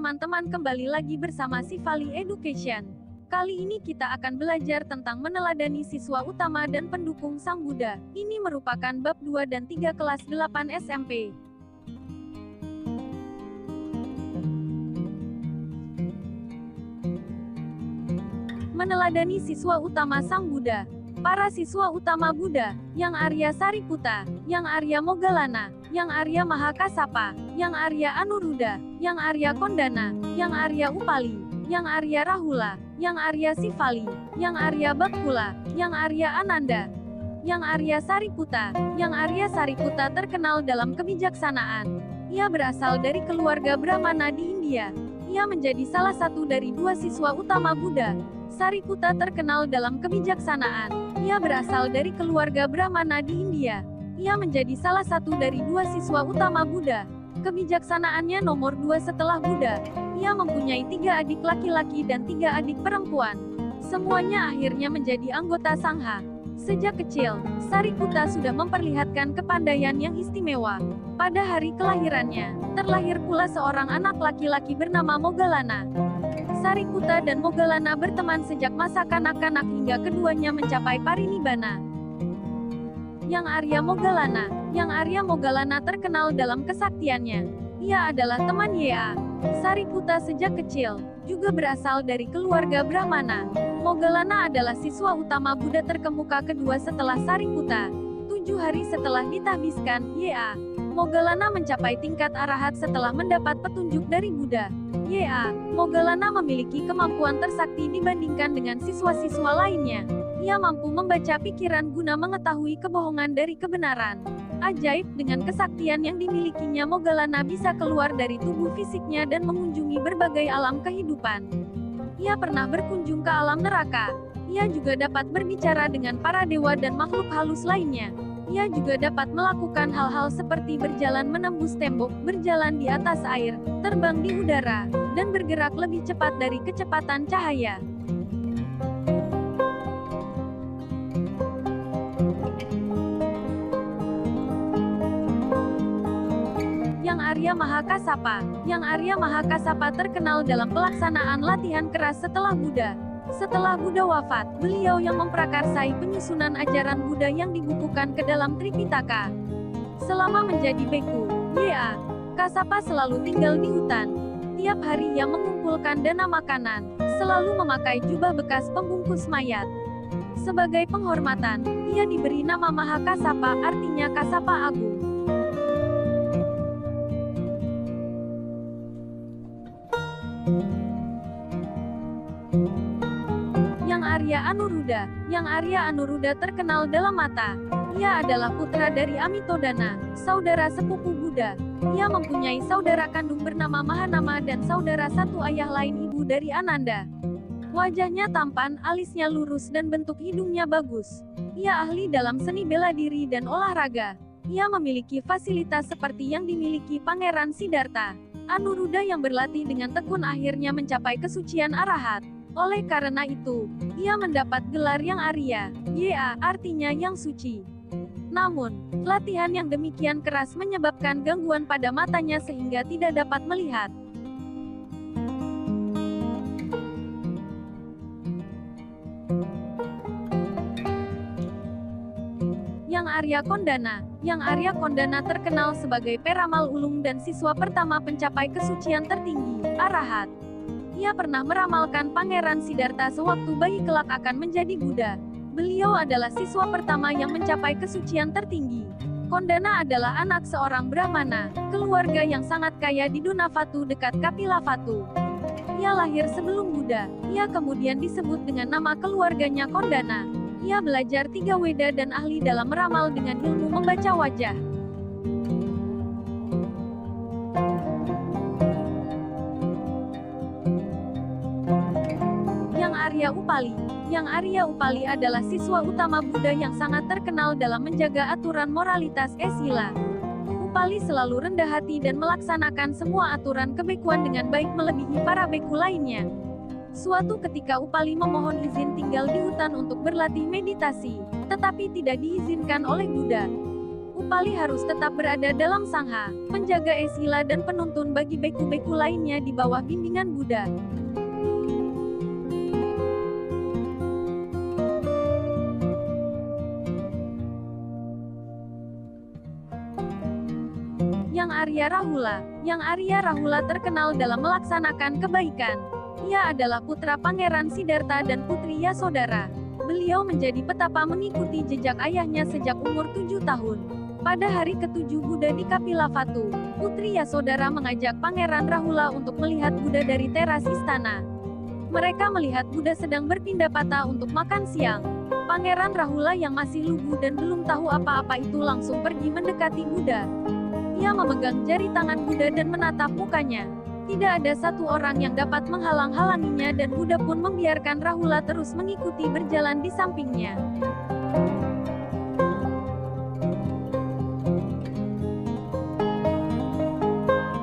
teman-teman, kembali lagi bersama Sifali Education. Kali ini kita akan belajar tentang meneladani siswa utama dan pendukung Sang Buddha. Ini merupakan bab 2 dan 3 kelas 8 SMP. Meneladani siswa utama Sang Buddha. Para siswa utama Buddha, yang Arya Sariputta, yang Arya Moggallana, yang Arya Mahakasapa, yang Arya Anuruddha, yang Arya Kondana, yang Arya Upali, yang Arya Rahula, yang Arya Sifali, yang Arya Bakkula, yang Arya Ananda, yang Arya Sariputta. Yang Arya Sariputta terkenal dalam kebijaksanaan. Ia berasal dari keluarga Brahmana di India. Ia menjadi salah satu dari 2 siswa utama Buddha. Sariputta terkenal dalam kebijaksanaan. Ia berasal dari keluarga Brahmana di India. Ia menjadi salah satu dari 2 siswa utama Buddha. Kebijaksanaannya nomor 2 setelah Buddha. Ia mempunyai 3 adik laki-laki dan 3 adik perempuan. Semuanya akhirnya menjadi anggota Sangha. Sejak kecil, Sariputta sudah memperlihatkan kepandaian yang istimewa. Pada hari kelahirannya, terlahir pula seorang anak laki-laki bernama Moggallana. Sariputta dan Moggallana berteman sejak masa kanak-kanak hingga keduanya mencapai parinibbana. Yang Arya Moggallana terkenal dalam kesaktiannya. Ia adalah teman Ya. Sariputta sejak kecil juga berasal dari keluarga Brahmana. Moggallana adalah siswa utama Buddha terkemuka kedua setelah Sariputta. 7 hari setelah ditahbiskan, Ya. Moggallana mencapai tingkat arahat setelah mendapat petunjuk dari Buddha. Ya. Moggallana memiliki kemampuan tersakti dibandingkan dengan siswa-siswa lainnya. Ia mampu membaca pikiran guna mengetahui kebohongan dari kebenaran. Ajaib, dengan kesaktian yang dimilikinya Moggallana bisa keluar dari tubuh fisiknya dan mengunjungi berbagai alam kehidupan. Ia pernah berkunjung ke alam neraka. Ia juga dapat berbicara dengan para dewa dan makhluk halus lainnya. Ia juga dapat melakukan hal-hal seperti berjalan menembus tembok, berjalan di atas air, terbang di udara, dan bergerak lebih cepat dari kecepatan cahaya. Yang Arya Mahakasapa terkenal dalam pelaksanaan latihan keras setelah Buddha. Setelah Buddha wafat, beliau yang memprakarsai penyusunan ajaran Buddha yang dibukukan ke dalam Tripitaka. Selama menjadi bhikkhu, Ya. Kasapa selalu tinggal di hutan. Tiap hari ia mengumpulkan dana makanan, selalu memakai jubah bekas pembungkus mayat. Sebagai penghormatan, ia diberi nama Mahakasapa, artinya Kasapa Agung. Yang Arya Anuruddha terkenal dalam mata. Ia adalah putra dari Amitodana, saudara sepupu Buddha. Ia mempunyai saudara kandung bernama Mahanama dan saudara satu ayah lain ibu dari Ananda. Wajahnya tampan, alisnya lurus dan bentuk hidungnya bagus. Ia ahli dalam seni bela diri dan olahraga. Ia memiliki fasilitas seperti yang dimiliki Pangeran Siddhartha. Anuruddha yang berlatih dengan tekun akhirnya mencapai kesucian arahat. Oleh karena itu, ia mendapat gelar yang Arya, Ya, artinya yang suci. Namun, latihan yang demikian keras menyebabkan gangguan pada matanya sehingga tidak dapat melihat. Yang Arya Kondana terkenal sebagai peramal ulung dan siswa pertama pencapai kesucian tertinggi, arahat. Ia pernah meramalkan Pangeran Siddhartha sewaktu bayi kelak akan menjadi Buddha. Beliau adalah siswa pertama yang mencapai kesucian tertinggi. Kondana adalah anak seorang Brahmana, keluarga yang sangat kaya di Donavatu dekat Kapilavatthu. Ia lahir sebelum Buddha. Ia kemudian disebut dengan nama keluarganya Kondana. Ia belajar 3 Weda dan ahli dalam meramal dengan ilmu membaca wajah. Yang Arya Upali adalah siswa utama Buddha yang sangat terkenal dalam menjaga aturan moralitas sila. Upali selalu rendah hati dan melaksanakan semua aturan kebekuan dengan baik melebihi para bhikkhu lainnya. Suatu ketika Upali memohon izin tinggal di hutan untuk berlatih meditasi, tetapi tidak diizinkan oleh Buddha. Upali harus tetap berada dalam sangha, menjaga esila dan penuntun bagi beku-beku lainnya di bawah bimbingan Buddha. Yang Arya Rahula. Yang Arya Rahula terkenal dalam melaksanakan kebaikan. Ia adalah putra Pangeran Siddhartha dan Putri Yasodhara. Beliau menjadi petapa mengikuti jejak ayahnya sejak umur 7 tahun. Pada hari ke-7 Buddha di Kapilavatthu, Putri Yasodhara mengajak Pangeran Rahula untuk melihat Buddha dari teras istana. Mereka melihat Buddha sedang berpindah patah untuk makan siang. Pangeran Rahula yang masih lugu dan belum tahu apa-apa itu langsung pergi mendekati Buddha. Ia memegang jari tangan Buddha dan menatap mukanya. Tidak ada satu orang yang dapat menghalang-halanginya dan Buddha pun membiarkan Rahula terus mengikuti berjalan di sampingnya.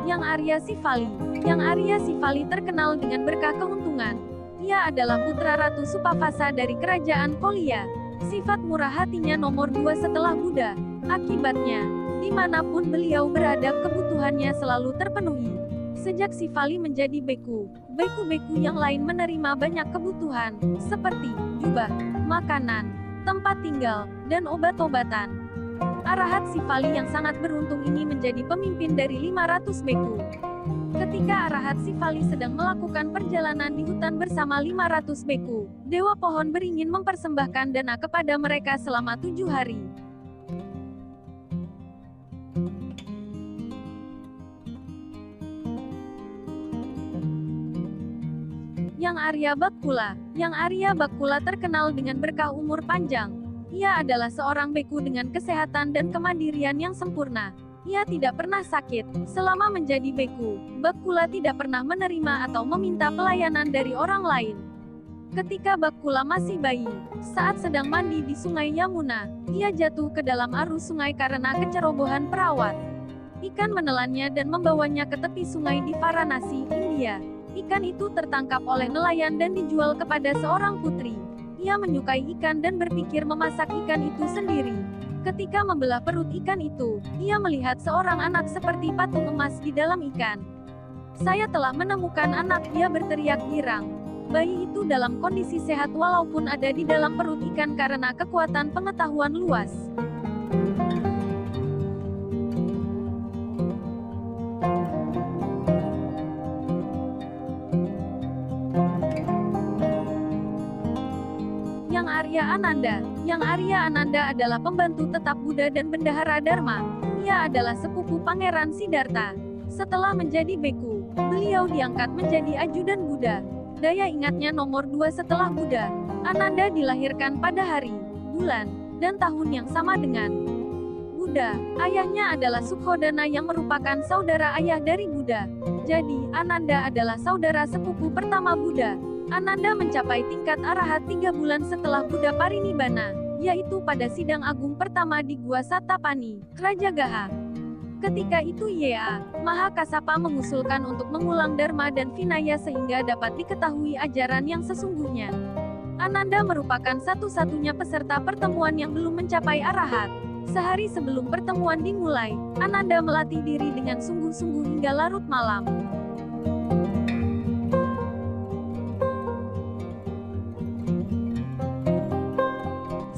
Yang Arya Sivali. Yang Arya Sivali terkenal dengan berkah keuntungan. Ia adalah putra Ratu Supavasa dari kerajaan Kolia. Sifat murah hatinya nomor 2 setelah Buddha. Akibatnya, dimanapun beliau berada kebutuhannya selalu terpenuhi. Sejak Sivali menjadi beku, beku-beku yang lain menerima banyak kebutuhan, seperti jubah, makanan, tempat tinggal, dan obat-obatan. Arahat Sivali yang sangat beruntung ini menjadi pemimpin dari 500 beku. Ketika Arahat Sivali sedang melakukan perjalanan di hutan bersama 500 beku, Dewa Pohon Beringin mempersembahkan dana kepada mereka selama 7 hari. Yang Arya Bakkula. Yang Arya Bakkula terkenal dengan berkah umur panjang. Ia adalah seorang beku dengan kesehatan dan kemandirian yang sempurna. Ia tidak pernah sakit. Selama menjadi beku, Bakkula tidak pernah menerima atau meminta pelayanan dari orang lain. Ketika Bakkula masih bayi, saat sedang mandi di sungai Yamuna, ia jatuh ke dalam arus sungai karena kecerobohan perawat. Ikan menelannya dan membawanya ke tepi sungai di Varanasi, India. Ikan itu tertangkap oleh nelayan dan dijual kepada seorang putri. Ia menyukai ikan dan berpikir memasak ikan itu sendiri. Ketika membelah perut ikan itu, ia melihat seorang anak seperti patung emas di dalam ikan. "Saya telah menemukan anak," dia berteriak girang. Bayi itu dalam kondisi sehat walaupun ada di dalam perut ikan karena kekuatan pengetahuan luas. Yang Arya Ananda. Yang Arya Ananda adalah pembantu tetap Buddha dan bendahara Dharma. Ia adalah sepupu Pangeran Siddhartha. Setelah menjadi beku, beliau diangkat menjadi ajudan Buddha. Daya ingatnya nomor 2 setelah Buddha. Ananda dilahirkan pada hari, bulan, dan tahun yang sama dengan Buddha. Ayahnya adalah Sukhodana yang merupakan saudara ayah dari Buddha. Jadi, Ananda adalah saudara sepupu pertama Buddha. Ananda mencapai tingkat arahat 3 bulan setelah Buddha parinibbana, yaitu pada sidang agung pertama di Gua Satapani, Rajagaha. Ketika itu Mahakassapa mengusulkan untuk mengulang Dharma dan Vinaya sehingga dapat diketahui ajaran yang sesungguhnya. Ananda merupakan satu-satunya peserta pertemuan yang belum mencapai arahat. Sehari sebelum pertemuan dimulai, Ananda melatih diri dengan sungguh-sungguh hingga larut malam.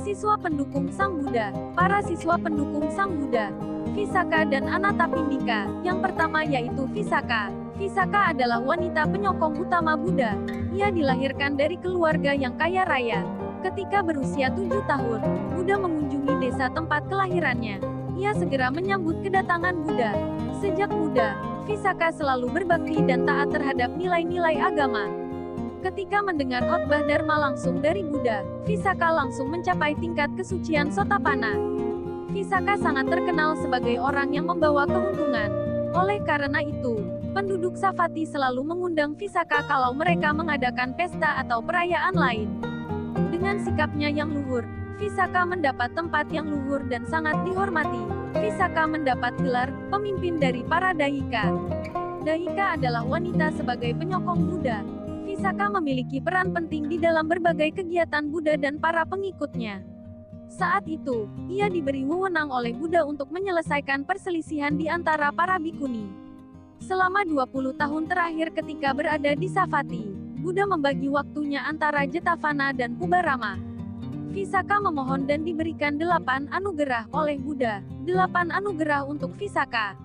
Siswa pendukung Sang Buddha. Para siswa pendukung Sang Buddha, Visakha dan Anathapindika. Yang pertama yaitu Visakha. Visakha adalah wanita penyokong utama Buddha. Ia dilahirkan dari keluarga yang kaya raya. Ketika berusia 7 tahun, Buddha mengunjungi desa tempat kelahirannya. Ia segera menyambut kedatangan Buddha. Sejak muda, Visakha selalu berbakti dan taat terhadap nilai-nilai agama. Ketika mendengar khotbah Dharma langsung dari Buddha, Visakha langsung mencapai tingkat kesucian Sotapanna. Visakha sangat terkenal sebagai orang yang membawa keuntungan. Oleh karena itu, penduduk Savatthi selalu mengundang Visakha kalau mereka mengadakan pesta atau perayaan lain. Dengan sikapnya yang luhur, Visakha mendapat tempat yang luhur dan sangat dihormati. Visakha mendapat gelar pemimpin dari para Dahika. Dahika adalah wanita sebagai penyokong Buddha. Visakha memiliki peran penting di dalam berbagai kegiatan Buddha dan para pengikutnya. Saat itu, ia diberi wewenang oleh Buddha untuk menyelesaikan perselisihan di antara para bikuni. Selama 20 tahun terakhir ketika berada di Savatthi, Buddha membagi waktunya antara Jetavana dan Pubarama. Visakha memohon dan diberikan 8 anugerah oleh Buddha, 8 anugerah untuk Visakha.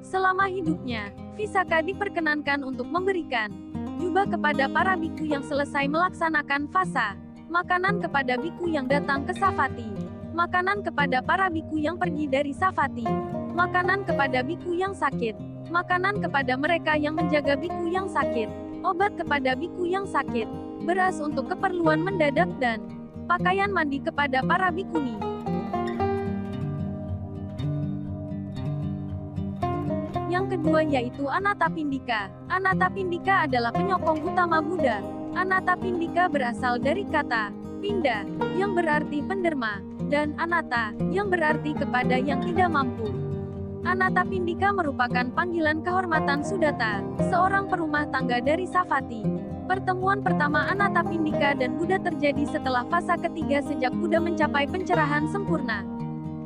Selama hidupnya, Visakha diperkenankan untuk memberikan jubah kepada para biku yang selesai melaksanakan fasa, makanan kepada biku yang datang ke Savatthi, makanan kepada para biku yang pergi dari Savatthi, makanan kepada biku yang sakit, makanan kepada mereka yang menjaga biku yang sakit, obat kepada biku yang sakit, beras untuk keperluan mendadak dan pakaian mandi kepada para bikuni. Yang kedua yaitu Anathapindika. Anathapindika adalah penyokong utama Buddha. Anathapindika berasal dari kata pinda, yang berarti penderma, dan anata, yang berarti kepada yang tidak mampu. Anathapindika merupakan panggilan kehormatan Sudatta, seorang perumah tangga dari Savatthi. Pertemuan pertama Anathapindika dan Buddha terjadi setelah fasa ketiga sejak Buddha mencapai pencerahan sempurna.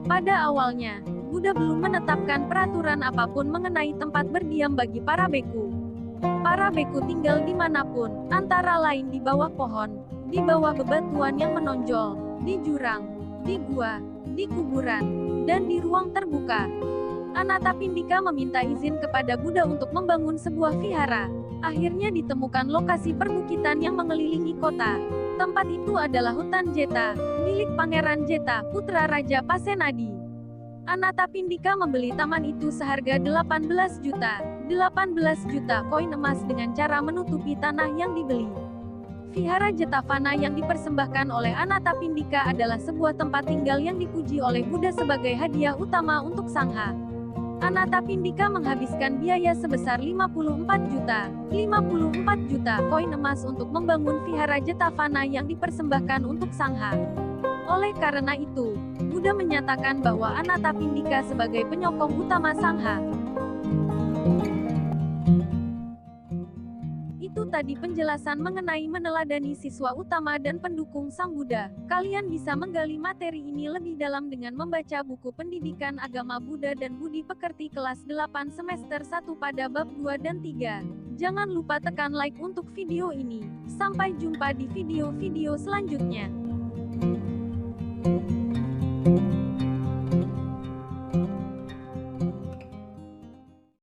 Pada awalnya, Buddha belum menetapkan peraturan apapun mengenai tempat berdiam bagi para beku. Para beku tinggal dimanapun, antara lain di bawah pohon, di bawah bebatuan yang menonjol, di jurang, di gua, di kuburan, dan di ruang terbuka. Anathapindika meminta izin kepada Buddha untuk membangun sebuah vihara. Akhirnya ditemukan lokasi perbukitan yang mengelilingi kota. Tempat itu adalah hutan Jeta, milik Pangeran Jeta, putra Raja Pasenadi. Anathapindika membeli taman itu seharga 18 juta koin emas dengan cara menutupi tanah yang dibeli. Vihara Jetavana yang dipersembahkan oleh Anathapindika adalah sebuah tempat tinggal yang dipuji oleh Buddha sebagai hadiah utama untuk Sangha. Anathapindika menghabiskan biaya sebesar 54 juta koin emas untuk membangun Vihara Jetavana yang dipersembahkan untuk Sangha. Oleh karena itu, Buddha menyatakan bahwa Anathapindika sebagai penyokong utama Sangha. Itu tadi penjelasan mengenai meneladani siswa utama dan pendukung Sang Buddha. Kalian bisa menggali materi ini lebih dalam dengan membaca buku Pendidikan Agama Buddha dan Budi Pekerti kelas 8 semester 1 pada bab 2 dan 3. Jangan lupa tekan like untuk video ini. Sampai jumpa di video-video selanjutnya.